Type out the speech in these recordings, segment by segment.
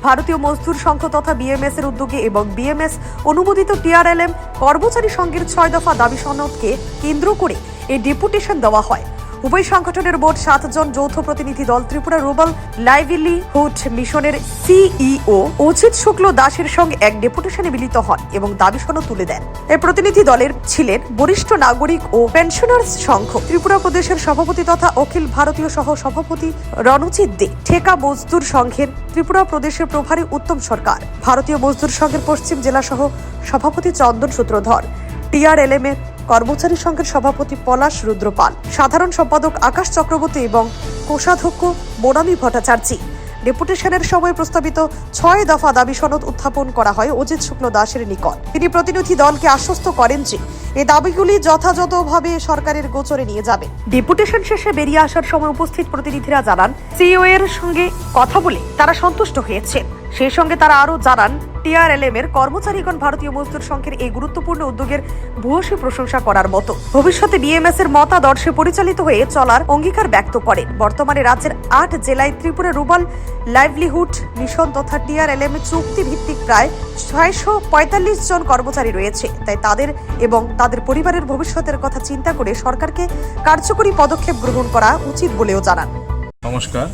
ভারতীয় মজদুর সংঘ তথা বিএমএস এর উদ্যোগে এবং বিএমএস অনুমোদিত টিআরএলএম কর্মচারী সংঘের 6 দফা দাবি সনদকে কেন্দ্র করে এই ডেপুটেশন দেওয়া হয়। উভয় সংগঠনের মোট 7 জন যৌথ প্রতিনিধি দল ত্রিপুরা রুরাল লাইভলিহুড মিশনের সিইও অজিত শুক্ল দাসের সঙ্গে এক ডেপুটেশনে মিলিত হন এবং দাবি সনদ তুলে দেন। এই প্রতিনিধি দলের ছিলেন বরিষ্ঠ নাগরিক ও পেনশনার্স সংঘ ত্রিপুরা প্রদেশের সভাপতি তথা অখিল ভারতীয় সহ সভাপতি রণজিৎ দে, ঠেকা মজদুর সংঘের ত্রিপুরা প্রদেশের প্রভারী উত্তম সরকার, ভারতীয় মজদুর সংঘের পশ্চিম জেলা সহ সভাপতি চন্দন সূত্রধর, টিআরএলএম এর কর্মচারী সংঘের সভাপতি পলাশ রুদ্রপাল, সাধারণ সম্পাদক আকাশ চক্রবর্তী এবং কোষাধ্যক্ষ বনামী ভট্টাচার্য। ডেপুটেশনের সময় প্রস্তাবিত 6 দফা দাবি সনদ উত্থাপন করা হয় অজিত শুক্ল দাসের নিকট। তিনি প্রতিনিধি দলকে আশ্বস্ত করেন যে এই দাবিগুলি যথাযথভাবে সরকারের গোচরে নিয়ে যাবে। ডেপুটেশন শেষে বেরিয়ে আসার সময় উপস্থিত প্রতিনিধিরা জানান, সিইও এর সঙ্গে কথা বলে তারা সন্তুষ্ট হয়েছেন। সেই সঙ্গে তারা আরও জানান, টিআরএলএম এর কর্মচারীগণ ভারতীয় মজদুর সংঘের এই গুরুত্বপূর্ণ উদ্যোগের ভূয়সী প্রশংসা করার মতো ভবিষ্যতে বিএমএস এর মতাদর্শে পরিচালিত হয়ে চলার অঙ্গীকার ব্যক্ত করেন। বর্তমানে রাজ্যের 8 জেলায় ত্রিপুরা রুরাল লাইভলিহুড মিশন তথা টিআরএলএম চুক্তি ভিত্তিক প্রায় 645 জন কর্মচারী রয়েছে। তাই তাদের এবং তাদের পরিবারের ভবিষ্যতের কথা চিন্তা করে সরকারকে কার্যকরী পদক্ষেপ গ্রহণ করা উচিত বলেও জানান। নমস্কার,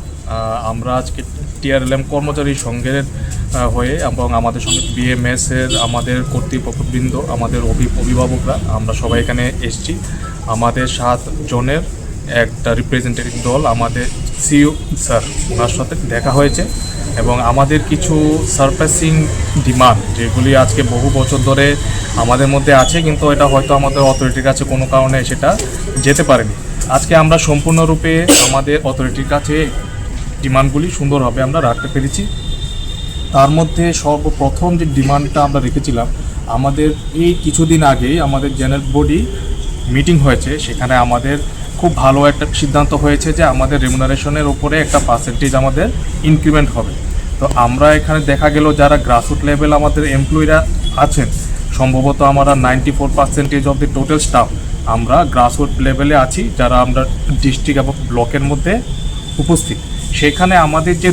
আমরা আজকে টিআরএলএম কর্মচারী সংঘের হয়ে এবং আমাদের সঙ্গে বিএমএস এর আমাদের কর্তৃপক্ষবৃন্দ, আমাদের অভিভাবকরা, আমরা সবাই এখানে এসেছি। আমাদের 7 জনের একটা রিপ্রেজেন্টেটিভ দল, আমাদের সিইও স্যার ওনার সাথে দেখা হয়েছে এবং আমাদের কিছু সারপ্রাইজিং ডিমান্ড যেগুলি আজকে বহু বছর ধরে আমাদের মধ্যে আছে, কিন্তু এটা হয়তো আমাদের অথরিটির কাছে কোনো কারণে সেটা যেতে পারেনি। আজকে আমরা সম্পূর্ণরূপে আমাদের অথরিটির কাছে ডিমান্ডগুলি সুন্দরভাবে আমরা রাখতে পেরেছি। তার মধ্যে সর্বপ্রথম যে ডিমান্ডটা আমরা রেখেছিলাম, আমাদের এই কিছুদিন আগেই আমাদের জেনারেল বডি মিটিং হয়েছে, সেখানে আমাদের খুব ভালো একটা সিদ্ধান্ত হয়েছে যে আমাদের রেমুনারেশনের উপরে একটা পার্সেন্টেজ আমাদের ইনক্রিমেন্ট হবে। তো আমরা এখানে দেখা গেল যারা গ্রাসরুট লেভেল আমাদের এমপ্লয়িরা আছেন, সম্ভবত আমরা 94% অফ দি টোটাল স্টাফ আমরা গ্রাসরুট লেভেলে আছি, যারা আমরা ডিস্ট্রিক্ট এবং ব্লকের মধ্যে উপস্থিত। সেখানে আমাদের যে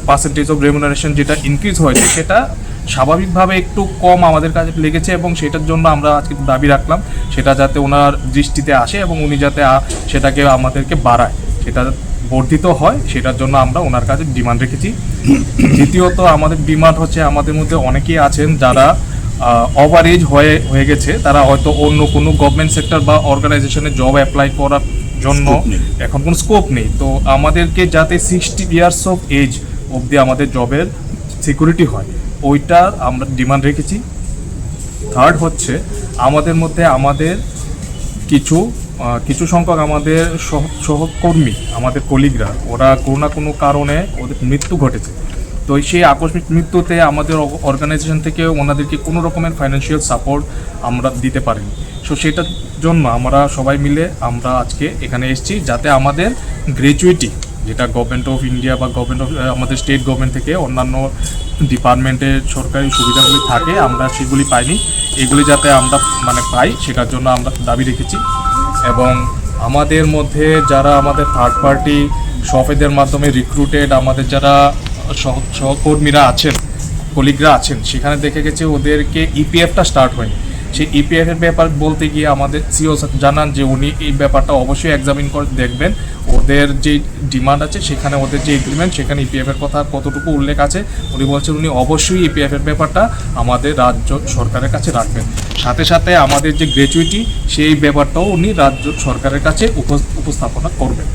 পার্সেন্টেজ অফ রেমুনারেশন যেটা ইনক্রিজ হয়েছে, সেটা স্বাভাবিকভাবে একটু কম আমাদের কাছে লেগেছে এবং সেটার জন্য আমরা আজকে দাবি রাখলাম সেটা যাতে ওনার দৃষ্টিতে আসে এবং উনি যাতে সেটাকে আমাদেরকে বাড়ায়, সেটা বর্ধিত হয়, সেটার জন্য আমরা ওনার কাছে ডিমান্ড রেখেছি। দ্বিতীয়ত আমাদের ডিমান্ড হচ্ছে, আমাদের মধ্যে অনেকেই আছেন যারা ওভার এজ হয়ে গেছে, তারা হয়তো অন্য কোনো গভর্নমেন্ট সেক্টর বা অর্গানাইজেশনে জব অ্যাপ্লাই করার জন্য এখন কোনো স্কোপ নেই। তো আমাদেরকে যাতে 60 ইয়ার্স অফ এজ অবধি আমাদের জবের সিকিউরিটি হয়, ওইটার আমরা ডিমান্ড রেখেছি। থার্ড হচ্ছে, আমাদের মধ্যে আমাদের কিছু সংখ্যক আমাদের সহকর্মী, আমাদের কলিগরা, ওরা কোনো না কোনো কারণে ওদের মৃত্যু ঘটেছে। তো সেই আকস্মিক মৃত্যুতে আমাদের অর্গানাইজেশন থেকে ওনাদেরকে কোনো রকমের ফাইন্যান্সিয়াল সাপোর্ট আমরা দিতে পারিনি। সো সেটার জন্য আমরা সবাই মিলে আমরা আজকে এখানে এসেছি, যাতে আমাদের গ্র্যাচুইটি যেটা গভর্নমেন্ট অফ ইন্ডিয়া বা গভর্নমেন্ট অফ আমাদের স্টেট গভর্নমেন্ট থেকে অন্যান্য ডিপার্টমেন্টের সরকারি সুবিধাগুলি থাকে, আমরা সেগুলি পাইনি, এগুলি যাতে আমরা পাই, সেটার জন্য আমরা দাবি রেখেছি। এবং আমাদের মধ্যে যারা আমাদের থার্ড পার্টি সফেদের মাধ্যমে রিক্রুটেড আমাদের যারা সহকর্মীরা আছেন, কলিগরা আছেন, সেখানে দেখে গেছে ওদেরকে ইপিএফটা স্টার্ট হয়নি। সেই ইপিএফ এর ব্যাপার বলতে গিয়ে আমাদের সিও জানান যে উনি এই ব্যাপারটা অবশ্যই এক্সামিন করে দেখবেন, ওদের যে ডিমান্ড আছে সেখানে ওদের যে এগ্রিমেন্ট সেখানে ইপিএফ এর কথা কতটুকু উল্লেখ আছে। উনি বলছেন উনি অবশ্যই ইপিএফ এর ব্যাপারটা আমাদের রাজ্য সরকারের কাছে রাখবেন, সাথে সাথে আমাদের যে গ্র্যাচুইটি সেই ব্যাপারটাও উনি রাজ্য সরকারের কাছে উপস্থাপনা করবেন।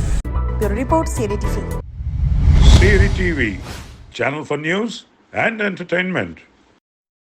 Report CNA TV, channel for news and entertainment.